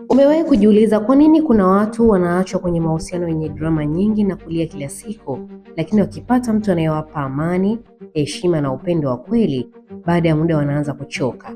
Umewahi kujiuliza kwa nini kuna watu wanaachwa kwenye mahusiano yenye drama nyingi na kulia kila siku, lakini wakipata mtu anayewapa amani, heshima na upendo wa kweli, baada ya muda wanaanza kuchoka?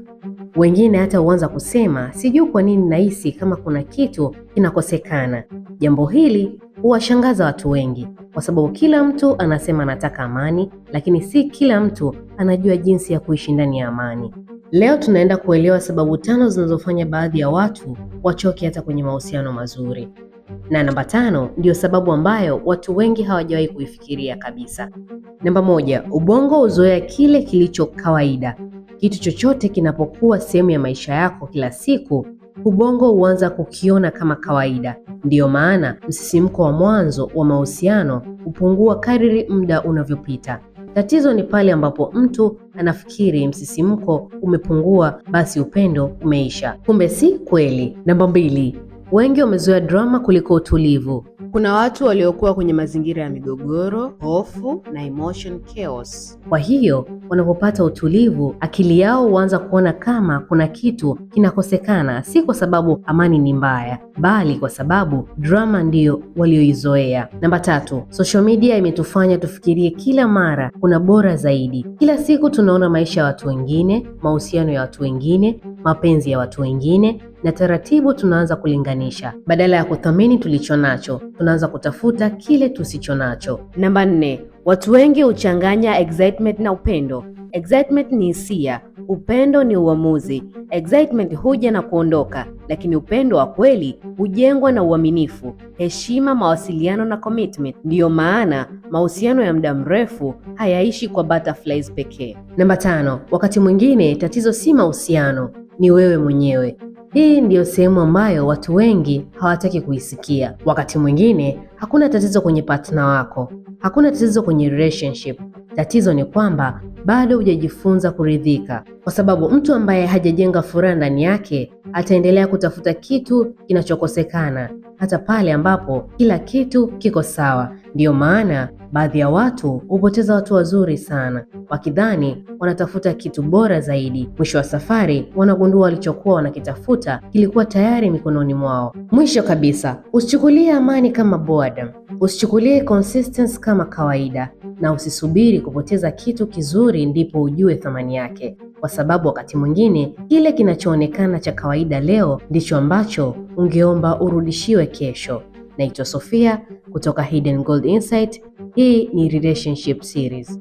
Wengine hata huanza kusema, sijui kwa nini nahisi kama kuna kitu kinakosekana. Jambo hili huwashangaza watu wengi, kwa sababu kila mtu anasema anataka amani, lakini si kila mtu anajua jinsi ya kuishi ndani ya amani. Leo tunaenda kuelewa sababu 5 zinazofanya baadhi ya watu wachoke hata kwenye mahusiano mazuri. Na namba 5 ndio sababu ambayo watu wengi hawajawahi kuifikiria kabisa. Namba 1, ubongo huzoea kile kilicho kawaida. Kitu chochote kinapokuwa sehemu ya maisha yako kila siku, ubongo huanza kukiona kama kawaida. Ndiyo maana msisimko wa mwanzo wa mahusiano hupungua kadiri muda unavyopita. Tatizo ni pale ambapo mtu anafikiri msisimko umepungua basi upendo umeisha. Kumbe si kweli. Namba 2, wengi wamezoea drama kuliko utulivu. Kuna watu waliokuwa kwenye mazingira ya migogoro, hofu na emotion chaos. Kwa hiyo wanapopata utulivu, akili yao huanza kuona kama kuna kitu kinakosekana, si kwa sababu amani ni mbaya, bali kwa sababu drama ndiyo walioizoea. Namba 3, social media imetufanya tufikirie kila mara kuna bora zaidi. Kila siku tunaona maisha ya watu wengine, mahusiano ya watu wengine, mapenzi ya watu wengine, na taratibu tunaanza kulinganisha. Badala ya kuthamini tulicho nacho, tunaanza kutafuta kile tusicho nacho. Namba 4, watu wengi huchanganya excitement na upendo. Excitement ni hisia, upendo ni uamuzi. Excitement huja na kuondoka, lakini upendo wa kweli hujengwa na uaminifu, heshima, mawasiliano na commitment. Ndiyo maana mahusiano ya muda mrefu hayaishi kwa butterflies pekee. Namba 5, wakati mwingine tatizo si mahusiano, ni wewe mwenyewe. Hii ndiyo sehemu ambayo watu wengi hawataki kuisikia. Wakati mwingine hakuna tatizo kwenye partner wako, hakuna tatizo kwenye relationship. Tatizo ni kwamba bado hujajifunza kuridhika, kwa sababu mtu ambaye hajajenga furaha ndani yake ataendelea kutafuta kitu kinachokosekana hata pale ambapo kila kitu kiko sawa. Ndiyo maana baadhi ya watu hupoteza watu wazuri sana wakidhani wanatafuta kitu bora zaidi. Mwisho wa safari wanagundua walichokuwa wanakitafuta kilikuwa tayari mikononi mwao. Mwisho kabisa, usichukulie amani kama boredom, usichukulie consistency kama kawaida, na usisubiri kupoteza kitu kizuri ndipo ujue thamani yake, kwa sababu wakati mwingine kile kinachoonekana cha kawaida leo ndicho ambacho ungeomba urudishiwe kesho. Naitwa Sofia kutoka Hidden Gold Insight. Hii ni Relationship Series.